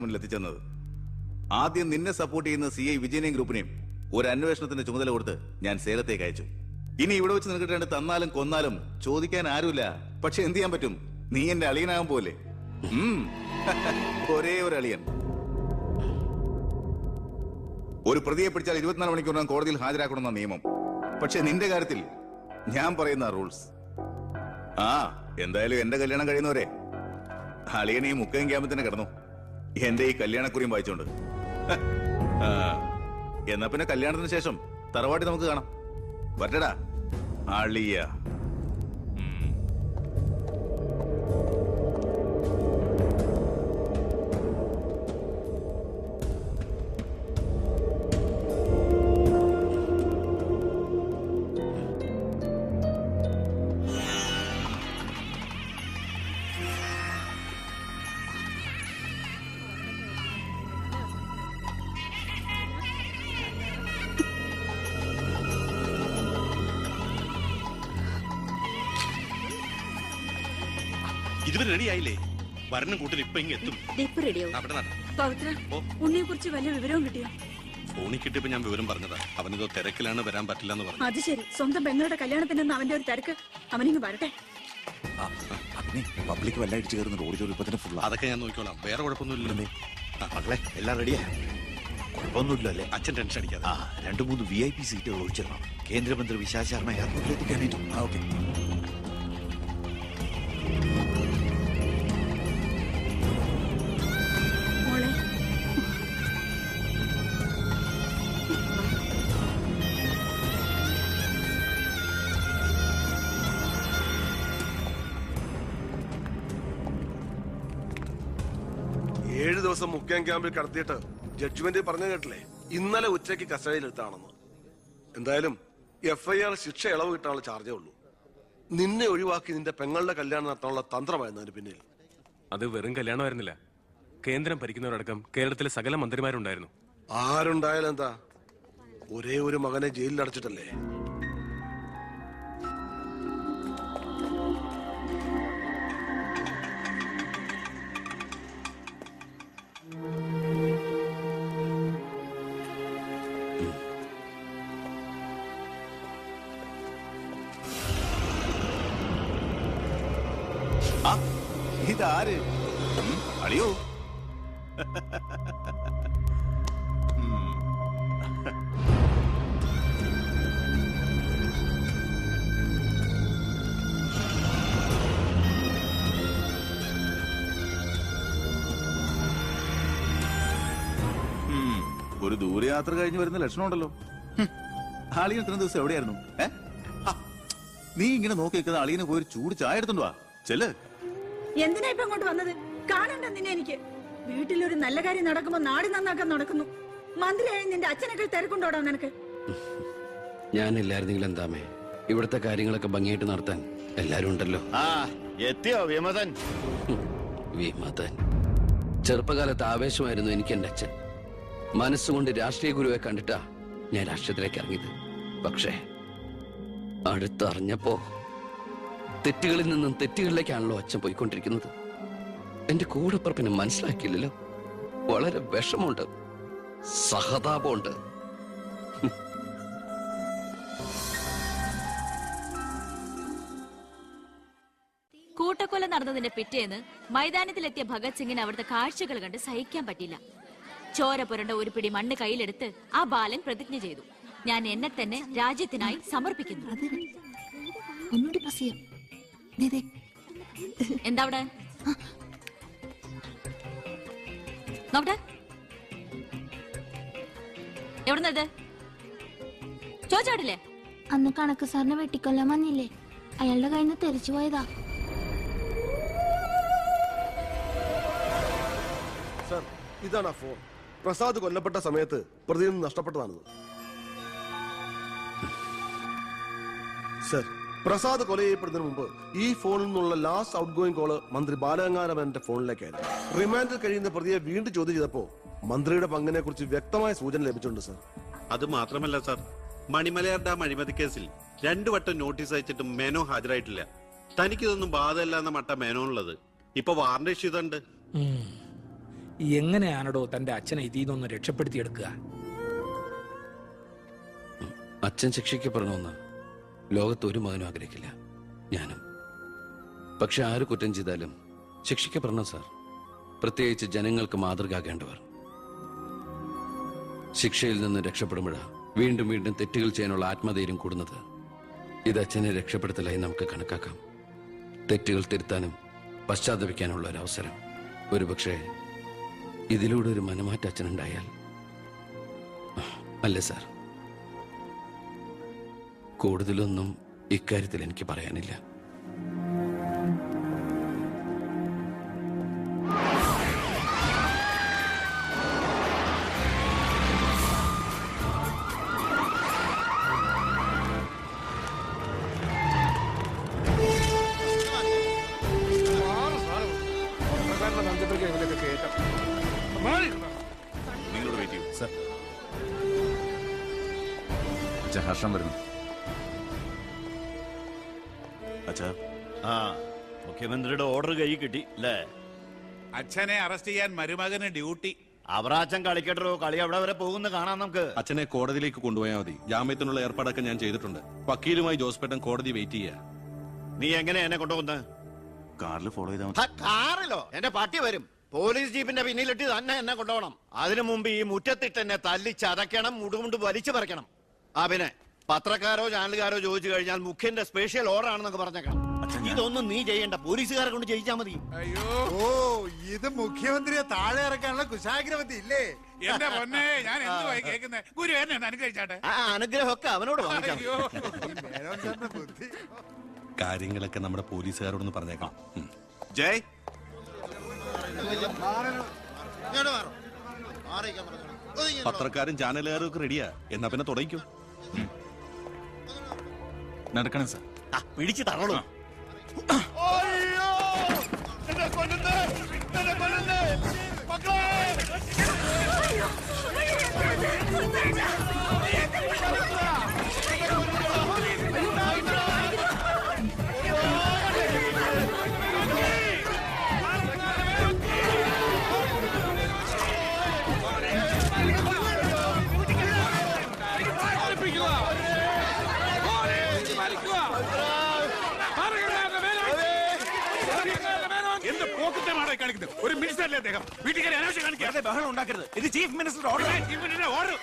മുന്നിലെത്തിച്ചെന്നത്. ആദ്യം നിന്നെ സപ്പോർട്ട് ചെയ്യുന്ന CI വിജയനെയും ഗ്രൂപ്പിനെയും ഒരു അന്വേഷണത്തിന്റെ ചുമതല കൊടുത്ത് ഞാൻ സേലത്തേക്ക് അയച്ചു. ഇനി ഇവിടെ വെച്ച് നിൽക്കിട്ട് തന്നാലും കൊന്നാലും ചോദിക്കാൻ ആരുമില്ല. പക്ഷെ എന്ത് ചെയ്യാൻ പറ്റും? നീ എന്റെ അളിയനാകാൻ പോലെ. ഒരേ ഒരു അളിയൻ. ഒരു പ്രതിയെ പിടിച്ചാൽ 24 മണിക്കൂറിനകം കോടതിയിൽ ഹാജരാക്കണമെന്ന നിയമം. പക്ഷെ നിന്റെ കാര്യത്തിൽ ഞാൻ പറയുന്ന റൂൾസ്. എന്തായാലും എന്റെ കല്യാണം കഴിയുന്നവരെ അളിയനെ ഈ മുക്കയും ക്യാമ്പിൽ തന്നെ കിടന്നു എന്റെ ഈ കല്യാണക്കുറിയും വായിച്ചോണ്ട്. എന്നാ പിന്നെ കല്യാണത്തിന് ശേഷം തറവാട്ടി നമുക്ക് കാണാം. വരട്ടടാ അളിയ. ഇതുവരെ റെഡി ആയില്ലേ? വരണം കൂട്ടിൽ ഇപ്പൊ ഇങ്ങ് എത്തും. ഉണ്ണിയെ കുറിച്ച് വല്ല വിവരവും കിട്ടിയോ? ഫോണിൽ കിട്ടിയപ്പോ ഞാൻ വിവരം പറഞ്ഞതാ. അവനിതോ തിരക്കിലാണ്, വരാൻ പറ്റില്ല എന്ന് പറഞ്ഞു. അത് ശരി. സ്വന്തം പെങ്ങളുടെ കല്യാണത്തിനൊന്നും അവന്റെ ഒരു തിരക്ക്. അവനിങ്ങ് വരട്ടെ. പബ്ലിക് വല്ലായിട്ട് ചേർന്ന് ഓഡിറ്റോറിയം ഫുൾ. അതൊക്കെ ഞാൻ നോക്കിക്കോളാം. വേറെ കുഴപ്പമൊന്നുമില്ലല്ലേ? മക്കളെ എല്ലാം റെഡിയാ? കുഴപ്പമൊന്നുമില്ലല്ലേ? അച്ഛൻ ടെൻഷൻ അടിക്കാതെ. 2-3 VIP സീറ്റുകൾ ഒഴിച്ചിടണം. കേന്ദ്രമന്ത്രി വിശാൽ ശർമ്മ എയർപോർട്ടിലെത്തിക്കാനായിട്ടും. ഓക്കെ. ദിവസം മുഖ്യം ക്യാമ്പിൽ കടത്തിയിട്ട് ജഡ്ജ്മെന്റ് പറഞ്ഞു കേട്ടില്ലേ? ഇന്നലെ ഉച്ചയ്ക്ക് കസ്റ്റഡിയിലെടുത്താണെന്ന്. എന്തായാലും FIR ശിക്ഷ ഇളവ് കിട്ടാനുള്ള ചാർജേ ഉള്ളൂ. നിന്നെ ഒഴിവാക്കി നിന്റെ പെങ്ങളുടെ കല്യാണം നടത്താനുള്ള തന്ത്രമായിരുന്നു അതിന് പിന്നിൽ. അത് വെറും കല്യാണമായിരുന്നില്ല. കേന്ദ്രം ഭരിക്കുന്നവരടക്കം കേരളത്തിലെ സകല മന്ത്രിമാരുണ്ടായിരുന്നു. ആരുണ്ടായാലും എന്താ, ഒരേ ഒരു മകനെ ജയിലിൽ അടച്ചിട്ടല്ലേ? ഇതാര്? അളിയോ? ഒരു ദൂരയാത്ര കഴിഞ്ഞ് വരുന്ന ലക്ഷണമുണ്ടല്ലോ. അളിയൻ ഇത്രയും ദിവസം എവിടെയായിരുന്നു? നീ ഇങ്ങനെ നോക്കി നിൽക്കുന്ന അളിയനെ പോയി ചൂട് ചായ എടുത്തോണ്ട് വാ. ചെല്ല്. എന്തിനാ ഇപ്പൊ അങ്ങോട്ട് വന്നത്? കാണണ്ട നിന്നെ എനിക്ക്. വീട്ടിലൊരു നല്ല കാര്യം നടക്കുമ്പോ നാട് നന്നാക്കാൻ നടക്കുന്നു. മന്ത്രിയായി നിന്റെ അച്ഛനൊക്കെ തിരക്കുണ്ടോടാ നിനക്ക്? ഞാനില്ലായിരുന്നെങ്കിൽ എന്താമേ, ഇവിടുത്തെ കാര്യങ്ങളൊക്കെ ഭംഗിയായിട്ട് നടത്താൻ എല്ലാരും ഉണ്ടല്ലോ. എത്തിയോ വിമതൻ? വിമതൻ ചെറുപ്പകാലത്ത് ആവേശമായിരുന്നു എനിക്ക് എന്റെ അച്ഛൻ. മനസ്സുകൊണ്ട് രാഷ്ട്രീയ ഗുരുവെ കണ്ടിട്ടാ ഞാൻ രാഷ്ട്രീയത്തിലേക്ക് ഇറങ്ങിയത്. പക്ഷേ അടുത്തറിഞ്ഞപ്പോ തെറ്റുകളിൽ നിന്നും തെറ്റുകളിലേക്കാണല്ലോ അച്ഛൻ പോയിക്കൊണ്ടിരിക്കുന്നത്. എന്റെ കൂടെപ്പുറപ്പിനെ മനസ്സിലാക്കിയില്ലല്ലോ. വളരെ വിഷമമുണ്ട്, സഹതാപമുണ്ട്. കൂട്ടക്കൊല നടന്നതിന്റെ പിറ്റേന്ന് മൈതാനത്തിലെത്തിയ ഭഗത് സിംഗിന് അവിടുത്തെ കാഴ്ചകൾ കണ്ട് സഹിക്കാൻ പറ്റില്ല. ചോര പുരണ്ട ഒരു പിടി മണ്ണ് കയ്യിലെടുത്ത് ആ ബാലൻ പ്രതിജ്ഞ ചെയ്തു, ഞാൻ എന്നെ തന്നെ രാജ്യത്തിനായി സമർപ്പിക്കുന്നു. എന്താ അവിടെ നോക്കട്ടെ? എവിടുന്നത് ചോദിച്ചാടില്ലേ? അന്ന് കണക്ക് സാറിനെ വെട്ടിക്കൊല്ലാൻ വന്നില്ലേ, അയാളുടെ കയ്യിൽ നിന്ന് തെറിച്ചു പോയതാ. സർ, ഇതാണ് ആ ഫോൺ. പ്രസാദ് കൊല്ലപ്പെട്ട സമയത്ത് പ്രതിയിൽ നിന്ന് നഷ്ടപ്പെട്ടതാണത്. സർ, പ്രസാദ് കൊല ചെയ്യപ്പെടുന്നതിന് മുമ്പ് ഈ ഫോണിൽ നിന്നുള്ള ലാസ്റ്റ് ഔട്ട് ഗോയിങ് കോള് മന്ത്രി ബാലഗംഗാധരന്റെ ഫോണിലേക്കായിരുന്നു. റിമാൻഡിൽ കഴിയുന്ന പ്രതിയെ വീണ്ടും ചോദ്യം ചെയ്തപ്പോ മന്ത്രിയുടെ പങ്കിനെ കുറിച്ച് വ്യക്തമായ സൂചന ലഭിച്ചിട്ടുണ്ട് സർ. അത് മാത്രമല്ല സർ, മണിമലയാർ ഡാം അഴിമതി കേസിൽ 2 വട്ടം നോട്ടീസ് അയച്ചിട്ടും മേനോ ഹാജരായിട്ടില്ല. തനിക്കിതൊന്നും ബാധമല്ല എന്ന മട്ട മേനോനുള്ളത്. ഇപ്പൊ വാറണ്ട് ഇഷ്യൂ ചെയ്തിട്ടുണ്ട്. എങ്ങനെയാണടോ തന്റെ അച്ഛനെ ഇതിൽ നിന്നൊന്ന് രക്ഷപ്പെടുത്തിയെടുക്കുക? അച്ഛൻ ശിക്ഷിക്കപ്പെടണമെന്ന് ലോകത്ത് ഒരു മകനും ആഗ്രഹിക്കില്ല, ഞാനും. പക്ഷെ ആര് കുറ്റം ചെയ്താലും ശിക്ഷിക്കപ്പെടണം സാർ, പ്രത്യേകിച്ച് ജനങ്ങൾക്ക് മാതൃകയാകേണ്ടവർ. ശിക്ഷയിൽ നിന്ന് രക്ഷപ്പെടുമ്പോഴാണ് വീണ്ടും വീണ്ടും തെറ്റുകൾ ചെയ്യാനുള്ള ആത്മധൈര്യം കൂടുന്നത്. ഇത് അച്ഛനെ രക്ഷപ്പെടുത്തലായി നമുക്ക് കണക്കാക്കാം. തെറ്റുകൾ തിരുത്താനും പശ്ചാത്തപിക്കാനുള്ള ഒരു അവസരം. ഒരുപക്ഷെ ഇതിലൂടെ ഒരു മനമാറ്റ അച്ഛനുണ്ടായാൽ. അല്ലേ സാർ? കൂടുതലൊന്നും ഇക്കാര്യത്തിൽ എനിക്ക് പറയാനില്ല. നിങ്ങളോട് വെയിറ്റ് ചെയ്യൂ സർ. ഹർഷം വരുന്നു. അച്ഛാ, മുഖ്യമന്ത്രിയുടെ ഓർഡർ കൈ കിട്ടി അല്ലേ? അച്ഛനെ അറസ്റ്റ് ചെയ്യാൻ മരുമകന് ഡ്യൂട്ടി. അവറാച്ചൻ കളിക്കട്ടോ, കളി അവിടെ വരെ പോകുന്ന കാണാം നമുക്ക്. അച്ഛനെ കോടതിയിലേക്ക് കൊണ്ടുപോയാൽ മതി. ജാമ്യത്തിനുള്ള ഏർപ്പാടൊക്കെ ഞാൻ ചെയ്തിട്ടുണ്ട്. വക്കീലുമായി ജോസ്പേട്ടൻ കോടതി വെയിറ്റ് ചെയ്യാ. നീ എങ്ങനെ എന്നെ കൊണ്ടുപോകുന്നത്? കാറിൽ ഫോളോ ചെയ്താൽ കാറിലോ? എന്റെ പാർട്ടി വരും. പോലീസ് ജീപ്പിന്റെ പിന്നിലിട്ട് തന്നെ എന്നെ കൊണ്ടുപോകണം. അതിനു മുമ്പ് ഈ മുറ്റത്തിട്ട് എന്നെ തല്ലി ചതയ്ക്കണം, മുടുമുണ്ട് വലിച്ചു പറിക്കണം. പിന്നെ പത്രക്കാരോ ചാനലുകാരോ ചോദിച്ചു കഴിഞ്ഞാൽ മുഖ്യന്റെ സ്പെഷ്യൽ ഓർഡർ ആണെന്നൊക്കെ പറഞ്ഞേക്കണം. ഇതൊന്നും നീ ചെയ്യണ്ട, പോലീസുകാരെ കൊണ്ട് ചെയ്യിച്ചാ മതി. അയ്യോ, ഓ ഇത് മുഖ്യമന്ത്രിയെ താഴെ ഇറക്കാനുള്ള കുശാഗ്രമതി ഇല്ലേ? എന്റെ പൊന്നെ, ഞാൻ എന്തുവായി കേൾക്കുന്നേ? ഗുരു എന്നെ ഒന്ന് അനുഗ്രഹിച്ചാട്ടെ. അനുഗ്രഹമൊക്കെ അവനോട് വാങ്ങിച്ചാ മതി. ബുദ്ധി. കാര്യങ്ങളൊക്കെ നമ്മുടെ പോലീസുകാരോടൊന്ന് പറഞ്ഞേക്കാം. ജയ്, പത്രക്കാരും ചാനലുകാരും ഒക്കെ റെഡിയാ. എന്നാ പിന്നെ തുടങ്ങിക്കും. നടക്കണം സാർ. പിടിച്ചു തള്ളൂ. ഒരു മിനിസ്റ്ററിലെ അദ്ദേഹം വീട്ടിൽ അനാവശ്യം കാണിക്കാതെ ബഹളം ഉണ്ടാക്കരുത്. ഇത് ചീഫ് മിനിസ്റ്ററുടെ ഓർഡർ. ചീഫ് മിനിസ്റ്ററുടെ ഓർഡർ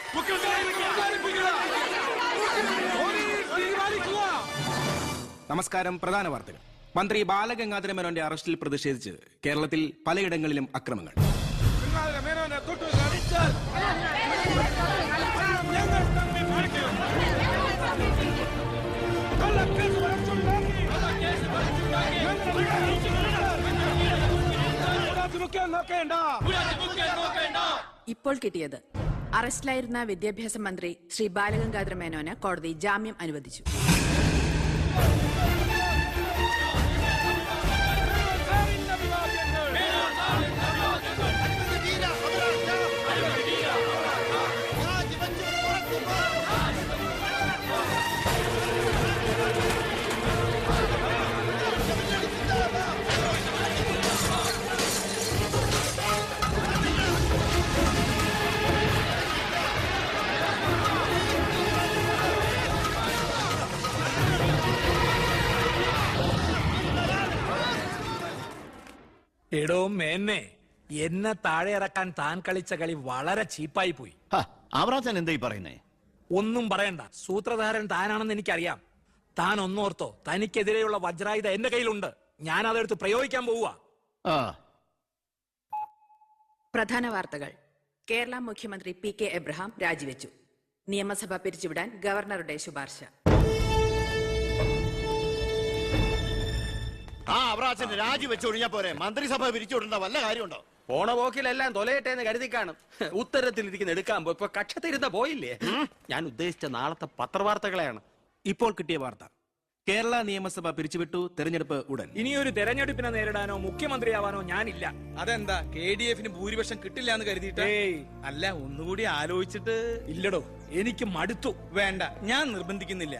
നമസ്കാരം. പ്രധാന വാർത്തകൾ. മന്ത്രി ബാലഗംഗാധര മേനോന്റെ അറസ്റ്റിൽ പ്രതിഷേധിച്ച് കേരളത്തിൽ പലയിടങ്ങളിലും അക്രമങ്ങൾ. ഇപ്പോൾ കിട്ടിയത് അറസ്റ്റിലായിരുന്ന വിദ്യാഭ്യാസ മന്ത്രി ശ്രീ ബാലഗംഗാധര മേനോന് കോടതി ജാമ്യം അനുവദിച്ചു. എടോ മേന്നെ, എന്നെ താഴെ ഇറക്കാൻ താൻ കളിച്ച കളി വളരെ ചീപ്പായി പോയി. അവറാച്ചൻ എന്തായി പറയുന്നേ? ഒന്നും പറയണ്ട, സൂത്രധാരൻ താനാണെന്ന് എനിക്കറിയാം. താൻ ഒന്നോർത്തോ, തനിക്കെതിരെയുള്ള വജ്രായുധ എന്റെ കയ്യിലുണ്ട്. ഞാൻ അതെടുത്ത് പ്രയോഗിക്കാൻ പോവുക. പ്രധാന വാർത്തകൾ. കേരള മുഖ്യമന്ത്രി PK എബ്രഹാം രാജിവെച്ചു. നിയമസഭ പിരിച്ചുവിടാൻ ഗവർണറുടെ ശുപാർശ. അവറാച്ചൻ രാജിവെച്ച് ഒഴിഞ്ഞാ പോരെ? മന്ത്രിസഭ പിരിച്ചുവിടേണ്ട വല്ല കാര്യമുണ്ടോ? പോണ പോക്കിലെല്ലാം തൊലയട്ടെ എന്ന് കരുതി കാണും. ഉത്തരത്തിലിരിക്കുന്ന എടുക്കാൻ പോയി ഇപ്പൊ കക്ഷത്തിരുന്ന പോയില്ലേ? ഞാൻ ഉദ്ദേശിച്ച നാളത്തെ പത്രവാർത്തകളെയാണ്. ഇപ്പോൾ കിട്ടിയ വാർത്ത: കേരള നിയമസഭ പിരിച്ചുവിട്ടു, തെരഞ്ഞെടുപ്പ് ഉടൻ. ഇനിയൊരു തെരഞ്ഞെടുപ്പിനെ നേരിടാനോ മുഖ്യമന്ത്രിയാവാനോ ഞാനില്ല. അതെന്താ? KDF ഭൂരിപക്ഷം കിട്ടില്ല എന്ന് കരുതിയിട്ട്? അല്ല, ഒന്നുകൂടി ആലോചിച്ചിട്ട്. ഇല്ലടോ, എനിക്ക് മടുത്തു. വേണ്ട, ഞാൻ നിർബന്ധിക്കുന്നില്ല.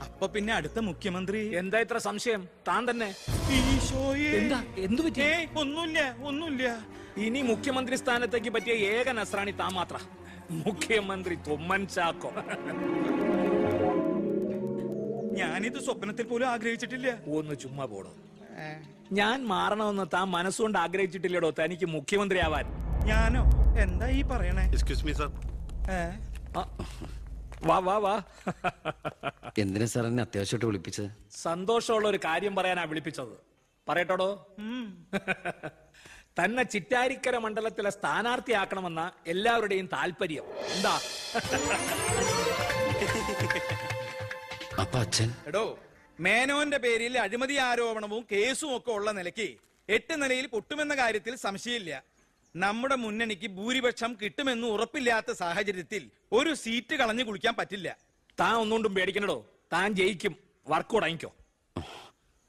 അപ്പൊ പിന്നെ അടുത്ത മുഖ്യമന്ത്രി. എന്താ ഇത്ര സംശയം? താൻ തന്നെ. ഈശോയേ, എന്താ? എന്തു പറ്റി? ഒന്നുമില്ല. ഇനി മുഖ്യമന്ത്രി സ്ഥാനത്തേക്ക് പറ്റിയ ഏക നസ്രാണി താൻ മാത്ര. മുഖ്യമന്ത്രി തൊമ്മൻ ചാക്കോ. ഞാനിത് സ്വപ്നത്തിൽ പോലും ആഗ്രഹിച്ചിട്ടില്ല. ഒന്ന് ചുമ്മാ പോടോ. ഞാൻ മാറണമെന്ന് താൻ മനസ്സുകൊണ്ട് ആഗ്രഹിച്ചിട്ടില്ലടോ തനിക്ക് മുഖ്യമന്ത്രി ആവാൻ. ഞാനോ? എന്താ ഈ പറയണേ? Excuse me sir. വാ വാ വാ. എന്തിനാ സാർ എന്നെ അത്യാവശ്യമായിട്ട് വിളിപ്പിച്ചത്? സന്തോഷമുള്ള ഒരു കാര്യം പറയാനാ വിളിപ്പിച്ചത്. പറയട്ടോടോ. തന്നെ ചിറ്റാരിക്കര മണ്ഡലത്തിലെ സ്ഥാനാർത്ഥിയാക്കണമെന്ന എല്ലാവരുടെയും താല്പര്യം. എന്താ? അപ്പൊ അച്ഛൻ? എടോ, മേനോന്റെ പേരിൽ അഴിമതി ആരോപണവും കേസും ഒക്കെ ഉള്ള നിലയ്ക്ക് 8 നിലയിൽ പൊട്ടുമെന്ന കാര്യത്തിൽ സംശയമില്ല. നമ്മുടെ മുന്നണിക്ക് ഭൂരിപക്ഷം കിട്ടുമെന്ന് ഉറപ്പില്ലാത്ത സാഹചര്യത്തിൽ ഒരു സീറ്റ് കളഞ്ഞു കുളിക്കാൻ പറ്റില്ല. താൻ ഒന്നുകൊണ്ടും പേടിക്കണടോ. താൻ ജയിക്കും. വർക്ക് ഉടങ്ങിക്കോ.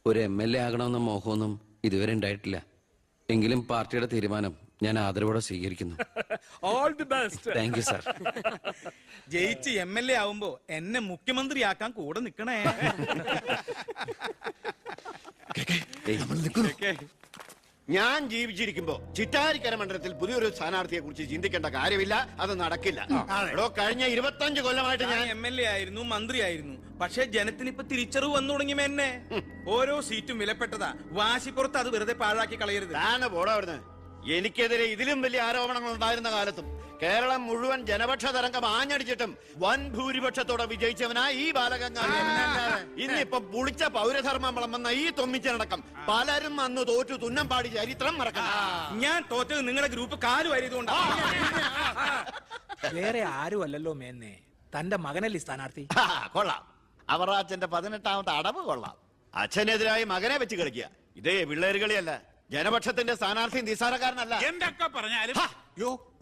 ഒരു MLA ആകണമെന്ന മോഹമൊന്നും ഇതുവരെ ഉണ്ടായിട്ടില്ല. എങ്കിലും പാർട്ടിയുടെ തീരുമാനം ഞാൻ ആദരവോടെ സ്വീകരിക്കുന്നു. All the best. Thank you sir. ജയിച്ച് MLA ആവുമ്പോ എന്നെ മുഖ്യമന്ത്രിയാക്കാൻ കൂടെ നിക്കണേ. ഞാൻ ജീവിച്ചിരിക്കുമ്പോ ചിറ്റാരിക്കര മണ്ഡലത്തിൽ പുതിയൊരു സ്ഥാനാർത്ഥിയെ കുറിച്ച് ചിന്തിക്കേണ്ട കാര്യമില്ല. അത് നടക്കില്ല. എടോ, കഴിഞ്ഞ 25 കൊല്ലമായിട്ട് ഞാൻ MLA ആയിരുന്നു, മന്ത്രിയായിരുന്നു. പക്ഷെ ജനത്തിന് ഇപ്പൊ തിരിച്ചറിവ് വന്നു തുടങ്ങി. എന്നെ ഓരോ സീറ്റും വിലപ്പെട്ടതാ. വാശിപ്പുറത്ത് അത് വെറുതെ പാഴാക്കി കളയരുത്. താനെ പോടാ അവിടുന്ന്. എനിക്കെതിരെ ഇതിലും വലിയ ആരോപണങ്ങൾ ഉണ്ടായിരുന്ന കാലത്തും കേരളം മുഴുവൻ ജനപക്ഷ തരംഗം ആഞ്ഞടിച്ചിട്ടും വൻ ഭൂരിപക്ഷത്തോടെ വിജയിച്ചവനാ ഈ ബാലഗംഗാധരൻ. ഇന്നിപ്പം പുളിച്ച പൗരധർമ്മം വിളമ്പുന്ന ഈ തൊമ്മിച്ചടക്കം പലരും അന്ന് തോറ്റു തുന്നം പാടി ചരിത്രം മറക്കണം. ഞാൻ തോറ്റത് നിങ്ങളുടെ ഗ്രൂപ്പ് കാല് വാരിയതുകൊണ്ടാണ്. വേറെ ആരും അല്ലല്ലോ മേന്നെ, തന്റെ മകനല്ലേ സ്ഥാനാർത്ഥി. കൊള്ളാം. അവർ അച്ഛന്റെ 18ാമത്തെ അടവ് കൊള്ളാം. അച്ഛനെതിരായി മകനെ വെച്ച് കളിക്കുക. ഇതേ പിള്ളേര് കളിയല്ല. ജനപക്ഷത്തിന്റെ സ്ഥാനാർത്ഥി നിസ്സാരക്കാരനല്ല. എന്തൊക്കെ പറഞ്ഞാലും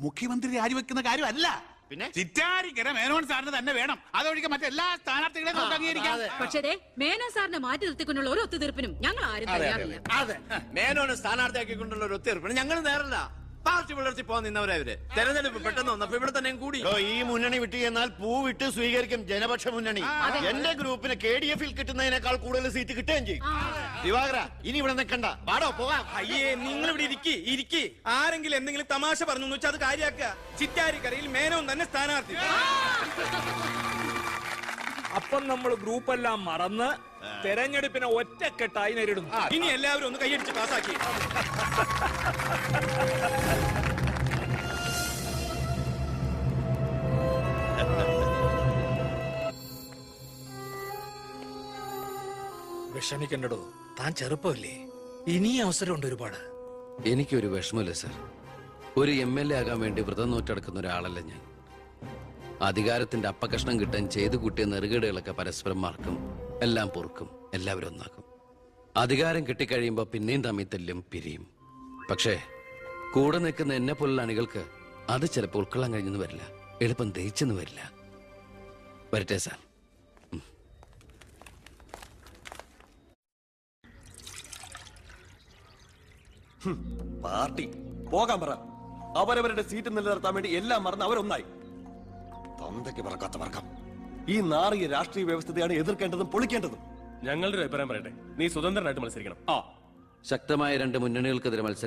മുഖ്യമന്ത്രി രാജിവെക്കുന്ന കാര്യമല്ല. പിന്നെ ചിറ്റാരിക്കര മേനോൻ സാറിന് തന്നെ വേണം. അതൊഴികെ മറ്റെല്ലാ സ്ഥാനാർത്ഥികളെയും നമുക്ക് അംഗീകരിക്കാം. പക്ഷേ മേനോൻ സാറിനെ മാറ്റി നിർത്തിക്കൊണ്ടുള്ള ഒരു ഒത്തുതീർപ്പിനും ഞങ്ങൾ ആരും തയ്യാറില്ല. അതെ, മേനോനെ സ്ഥാനാർത്ഥിയാക്കിക്കൊണ്ടുള്ള ഒരു ഒത്തുതീർപ്പിന് ഞങ്ങൾ നേരല്ല. പാർട്ടി പുലർത്തി പോകാൻ നിന്നവരവര് തെരഞ്ഞെടുപ്പ് പെട്ടെന്ന് വന്നപ്പോ ഇവിടെ തന്നെ കൂടി. ഈ മുന്നണി വിട്ട് എന്നാൽ പൂ വിട്ട് സ്വീകരിക്കും ജനപക്ഷ മുന്നണി. എന്റെ ഗ്രൂപ്പിന് KDF-ൽ കിട്ടുന്നതിനേക്കാൾ കൂടുതൽ സീറ്റ് കിട്ടുകയും ചെയ്യും. ദിവാകര, ഇനി ഇവിടെ നിൽക്കണ്ട, പാടോ പോകാം. അയ്യേ, നിങ്ങൾ ഇവിടെ ഇരിക്കി. ആരെങ്കിലും എന്തെങ്കിലും തമാശ പറഞ്ഞു വെച്ചാൽ അത് കാര്യാക്കുക. ചിറ്റാരിക്കരയിൽ മേനോൻ തന്നെ സ്ഥാനാർത്ഥി. അപ്പം നമ്മൾ ഗ്രൂപ്പെല്ലാം മറന്ന് തെരഞ്ഞെടുപ്പിനെ ഒറ്റക്കെട്ടായി നേരിടുന്നു. ഇനി എല്ലാവരും ഒന്ന് കൈയടിച്ച് പാസാക്കി. വിഷമിക്കണ്ടോ, താൻ ചെറുപ്പമല്ലേ, ഇനി അവസരമുണ്ട് ഒരുപാട്. എനിക്കൊരു വിഷമമില്ല സാർ. ഒരു MLA ആകാൻ വേണ്ടി വ്രതം നോറ്റടക്കുന്ന ഒരാളല്ല ഞാൻ. അധികാരത്തിന്റെ അപ്പകഷ്ണം കിട്ടാൻ ചെയ്തു കൂട്ടിയ നെറുകേടുകളൊക്കെ പരസ്പരം മറക്കും, എല്ലാം പൊറുക്കും, എല്ലാവരും ഒന്നാക്കും. അധികാരം കിട്ടിക്കഴിയുമ്പോ പിന്നെയും തമ്മിൽ തല്ലും, പിരിയും. പക്ഷേ കൂടെ നിൽക്കുന്ന എന്നെ പോലുള്ള അണികൾക്ക് അത് ചിലപ്പോൾ ഉൾക്കൊള്ളാൻ കഴിഞ്ഞെന്ന് വരില്ല, എളുപ്പം ദഹിച്ചെന്ന് വരില്ല. വരട്ടെ സാർ. പാർട്ടി പോകാൻ പറ. അവരവരുടെ സീറ്റ് നിലനിർത്താൻ വേണ്ടി എല്ലാം മറന്ന് അവരൊന്നായി. തന്തയ്ക്ക് പറക്കാത്ത വർക്കം. ഈ നാറിയ രാഷ്ട്രീയ വ്യവസ്ഥയാണ് എതിർക്കേണ്ടതും പൊളിക്കേണ്ടതും. ഞങ്ങളുടെ ഒരു അഭിപ്രായം പറയട്ടെ. നീ സ്വതന്ത്രനായിട്ട് മത്സരിക്കണം. ശക്തമായ 2 മുന്നണികൾക്കെതിരെ മത്സരം